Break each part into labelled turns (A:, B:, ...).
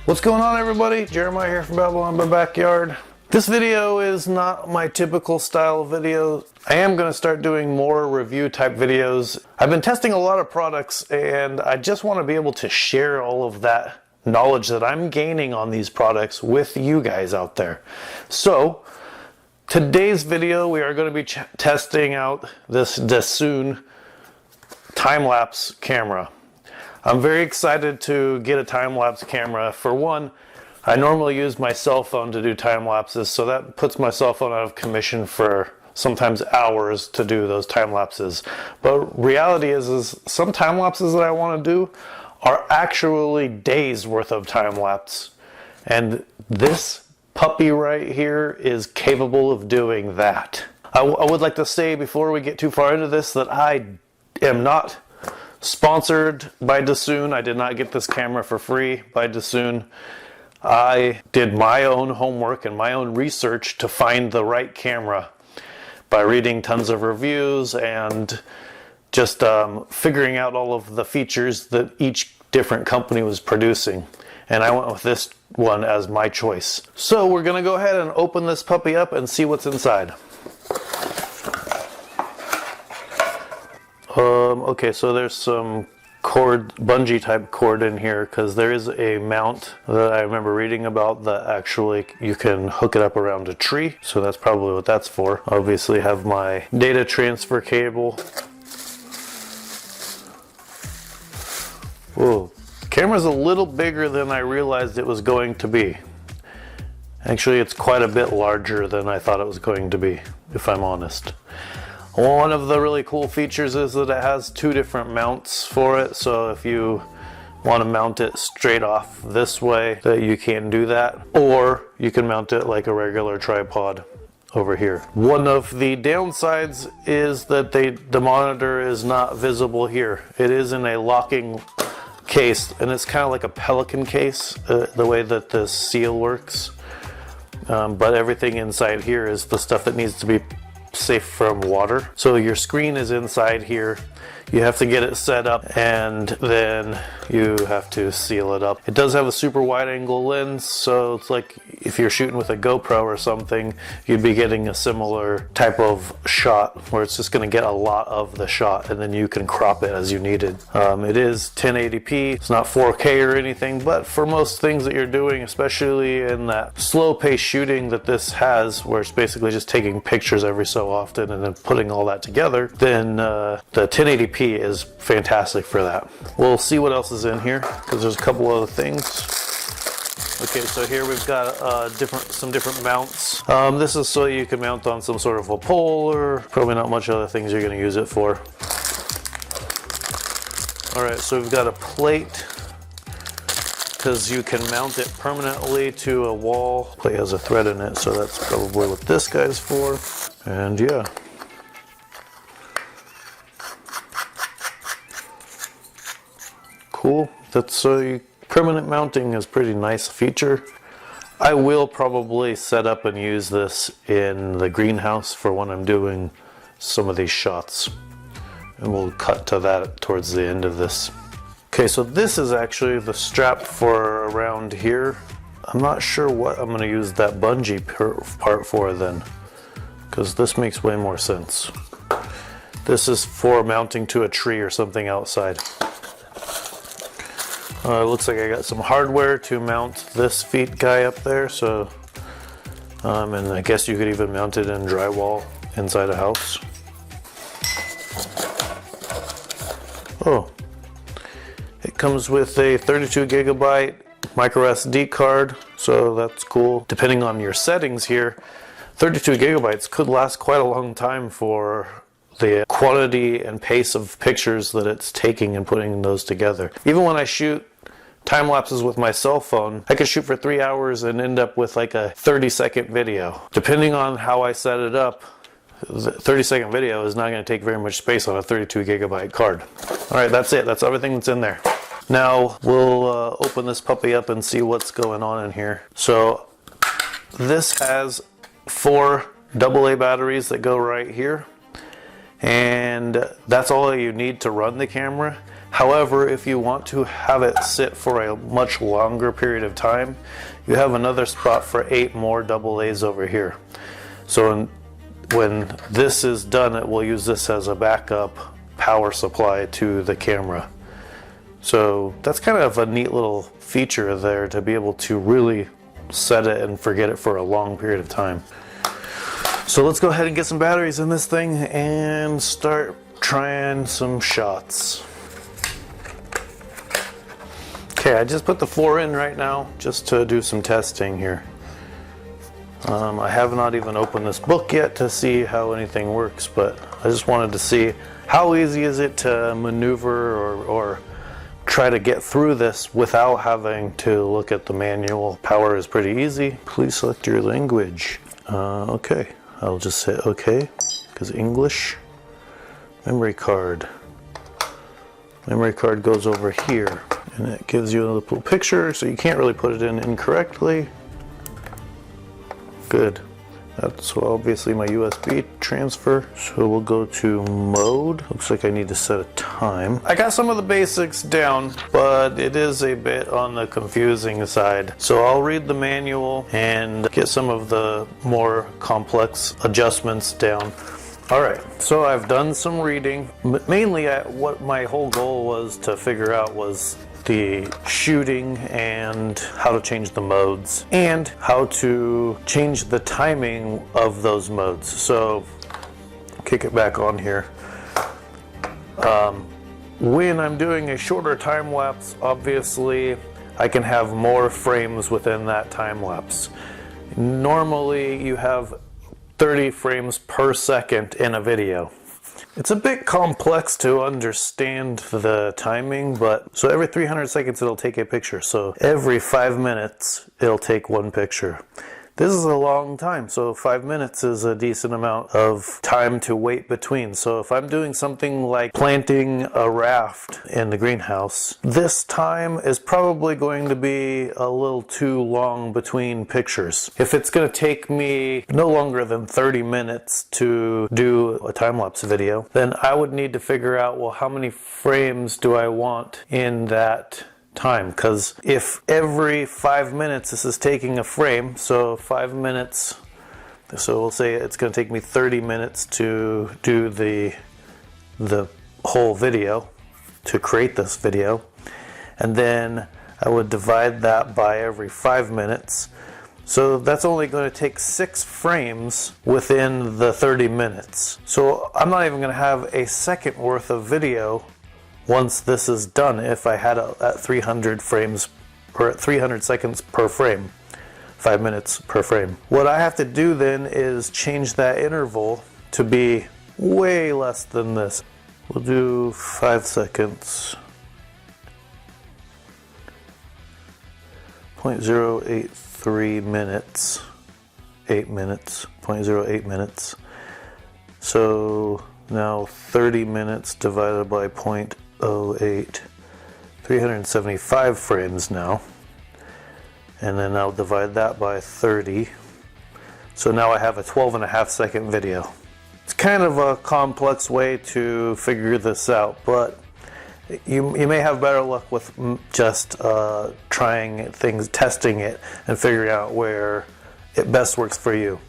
A: What's going on, everybody? Jeremiah here from Babylon by Backyard. This video is not my typical style video. I am going to start doing more review type videos. I've been testing a lot of products and I just want to be able to share all of that knowledge that I'm gaining on these products with you guys out there. So today's video we are going to be testing out this Dassault time-lapse camera. I'm very excited to get a time-lapse camera. For one, I normally use my cell phone to do time lapses, so that puts my cell phone out of commission for sometimes hours to do those time lapses. But reality is some time lapses that I want to do are actually days worth of time lapse. And this puppy right here is capable of doing that. I would like to say before we get too far into this that I am not sponsored by Dassault. I did not get this camera for free by Dassault. I did my own homework and my own research to find the right camera by reading tons of reviews and just figuring out all of the features that each different company was producing. And I went with this one as my choice. So we're going to go ahead and open this puppy up and see what's inside. Okay, so there's some cord, bungee type cord in here because there is a mount that I remember reading about that actually you can hook it up around a tree. So that's probably what that's for. Obviously have my data transfer cable. Whoa, camera's a little bigger than I realized it was going to be. Actually, it's quite a bit larger than I thought it was going to be, if I'm honest. One of the really cool features is that it has two different mounts for it, so if you want to mount it straight off this way, that you can do that, or you can mount it like a regular tripod over here. One of the downsides is that the monitor is not visible here. It is in a locking case, and it's kind of like a Pelican case, the way that the seal works, but everything inside here is the stuff that needs to be safe from water. So your screen is inside here. You have to get it set up and then you have to seal it up. It does have a super wide angle lens, so it's like if you're shooting with a GoPro or something, you'd be getting a similar type of shot where it's just going to get a lot of the shot and then you can crop it as you needed. It is 1080p. It's not 4K or anything, but for most things that you're doing, especially in that slow pace shooting that this has, where it's basically just taking pictures every so often and then putting all that together, then the 1080p is fantastic for that. We'll see what else is in here because there's a couple other things. Okay, so here we've got some different mounts. This is so you can mount on some sort of a pole, or probably not much other things you're going to use it for. Alright, so we've got a plate because you can mount it permanently to a wall. The plate has a thread in it, so that's probably what this guy's for. And yeah. Cool. That's permanent mounting is a pretty nice feature. I will probably set up and use this in the greenhouse for when I'm doing some of these shots. And we'll cut to that towards the end of this. Okay, so this is actually the strap for around here. I'm not sure what I'm going to use that bungee part for then, because this makes way more sense. This is for mounting to a tree or something outside. It looks like I got some hardware to mount this feet guy up there, so and I guess you could even mount it in drywall inside a house. Oh, it comes with a 32 gigabyte micro SD card, so that's cool. Depending on your settings here, 32 gigabytes could last quite a long time for the quantity and pace of pictures that it's taking and putting those together. Even when I shoot time lapses with my cell phone, I could shoot for 3 hours and end up with like a 30-second video. Depending on how I set it up, the 30-second video is not going to take very much space on a 32 gigabyte card. Alright, that's it. That's everything that's in there. Now we'll open this puppy up and see what's going on in here. So this has 4 AA batteries that go right here. and that's all that you need to run the camera. However, if you want to have it sit for a much longer period of time, you have another spot for 8 more AA's over here. So when this is done, it will use this as a backup power supply to the camera. So that's kind of a neat little feature there, to be able to really set it and forget it for a long period of time. So let's go ahead and get some batteries in this thing and start trying some shots. Okay, I just put the 4 in right now just to do some testing here. I have not even opened this book yet to see how anything works, but I just wanted to see how easy is it to maneuver or try to get through this without having to look at the manual. Power is pretty easy. Please select your language. Okay, I'll just hit OK, because English. Memory card. Memory card goes over here, and it gives you a little picture, so you can't really put it in incorrectly. Good. That's obviously my USB transfer. So we'll go to mode. Looks like I need to set a time. I got some of the basics down, but it is a bit on the confusing side. So I'll read the manual and get some of the more complex adjustments down. Alright, so I've done some reading. Mainly what my whole goal was to figure out was the shooting and how to change the modes and how to change the timing of those modes. So kick it back on here. When I'm doing a shorter time lapse, obviously I can have more frames within that time lapse. Normally you have 30 frames per second in a video. It's a bit complex to understand the timing, but so every 300 seconds it'll take a picture. So every 5 minutes it'll take 1 picture. This is a long time, so 5 minutes is a decent amount of time to wait between. So if I'm doing something like planting a raft in the greenhouse, this time is probably going to be a little too long between pictures. If it's going to take me no longer than 30 minutes to do a time-lapse video, then I would need to figure out, well, how many frames do I want in that time? Because if every 5 minutes this is taking a frame, so 5 minutes, so we'll say it's going to take me 30 minutes to do the whole video, to create this video, and then I would divide that by every 5 minutes. So that's only going to take 6 frames within the 30 minutes. So I'm not even going to have a second worth of video once this is done, if I had it at 300 frames or at 300 seconds per frame, 5 minutes per frame. What I have to do then is change that interval to be way less than this. We'll do 5 seconds. 0.083 minutes. 8 minutes. 0.08 minutes. So now 30 minutes divided by 0.08, 375 frames now, and then I'll divide that by 30. So now I have a 12.5 second video. It's kind of a complex way to figure this out, but you may have better luck with just trying things, testing it, and figuring out where it best works for you.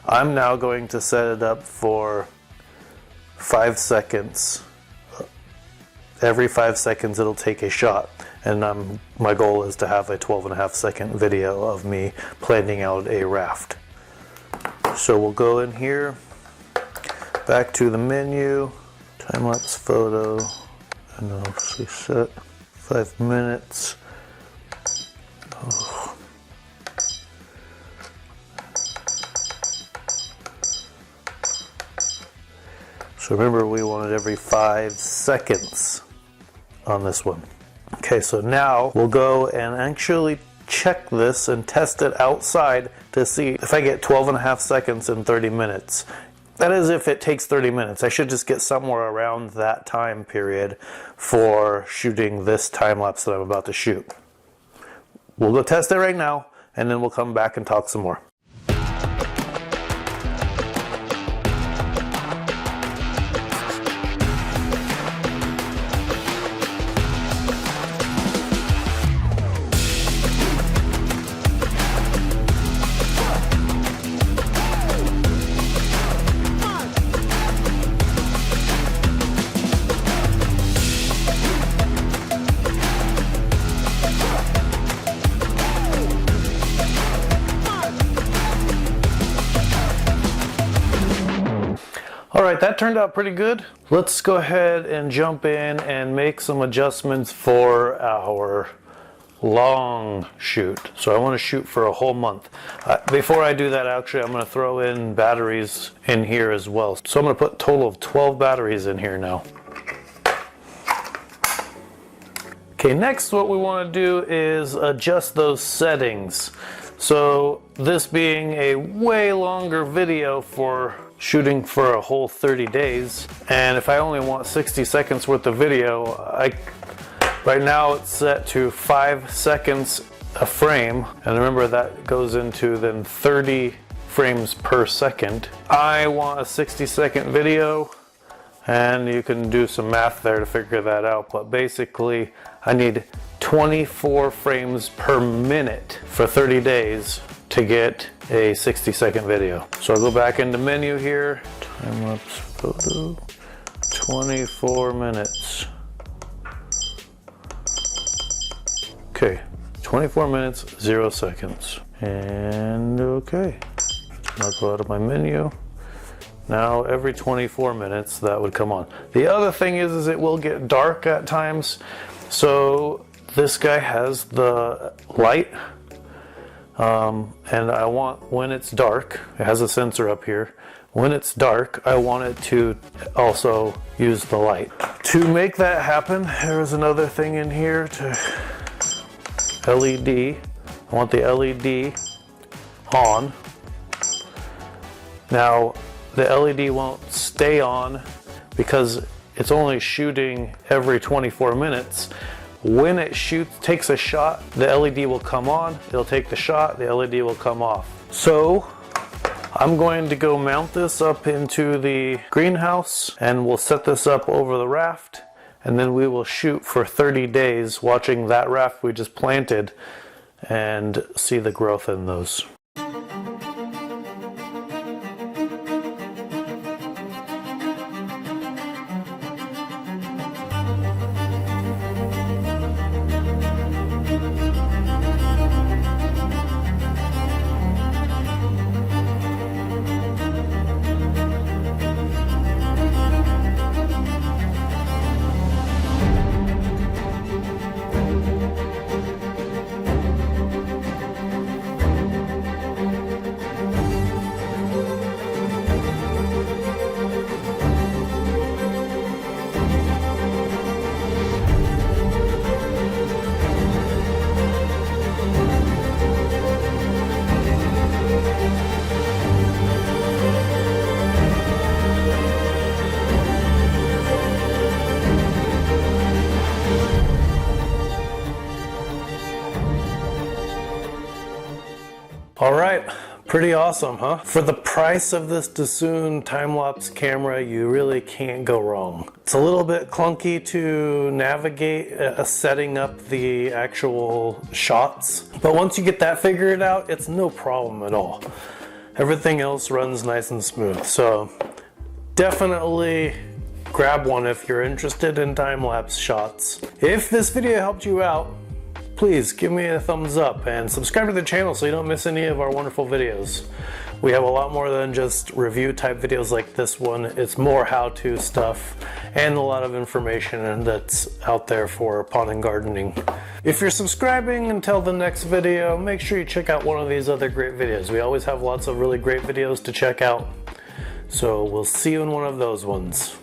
A: I'm now going to set it up for 5 seconds. Every 5 seconds it'll take a shot, and my goal is to have a 12.5 second video of me planning out a raft. So we'll go in here, back to the menu, time-lapse photo, and I'll set 5 minutes. Oh. So remember, we wanted every 5 seconds on this one. Okay, so now we'll go and actually check this and test it outside to see if I get 12.5 seconds in 30 minutes. That is if it takes 30 minutes. I should just get somewhere around that time period for shooting this time lapse that I'm about to shoot. We'll go test it right now, and then we'll come back and talk some more. right, that turned out pretty good. Let's go ahead and jump in and make some adjustments for our long shoot. So I want to shoot for a whole month. Before I do that, actually, I'm going to throw in batteries in here as well. So I'm going to put a total of 12 batteries in here now. Okay, next what we want to do is adjust those settings. So this being a way longer video for shooting for a whole 30 days, and if I only want 60 seconds worth of video, right now it's set to 5 seconds a frame, and remember that goes into then 30 frames per second. I want a 60-second video, and you can do some math there to figure that out, but basically I need 24 frames per minute for 30 days to get a 60-second video. So I'll go back into menu here, time-lapse photo, 24 minutes. Okay, 24 minutes, 0 seconds. And okay, I'll go out of my menu. Now every 24 minutes that would come on. The other thing is it will get dark at times. So this guy has the light, and I want, when it's dark, it has a sensor up here. When it's dark, I want it to also use the light. To make that happen, there's another thing in here to LED. I want the LED on. Now, the LED won't stay on because it's only shooting every 24 minutes. When it takes a shot, the LED will come on, it'll take the shot, the LED will come off. So I'm going to go mount this up into the greenhouse, and we'll set this up over the raft, and then we will shoot for 30 days watching that raft we just planted and see the growth in those. All right, pretty awesome, huh? For the price of this Dassault time-lapse camera, you really can't go wrong. It's a little bit clunky to navigate setting up the actual shots, but once you get that figured out, it's no problem at all. Everything else runs nice and smooth, so definitely grab one if you're interested in time-lapse shots. If this video helped you out, please give me a thumbs up and subscribe to the channel so you don't miss any of our wonderful videos. We have a lot more than just review type videos like this one. It's more how-to stuff and a lot of information that's out there for pond and gardening. If you're subscribing until the next video, make sure you check out one of these other great videos. We always have lots of really great videos to check out. So we'll see you in one of those ones.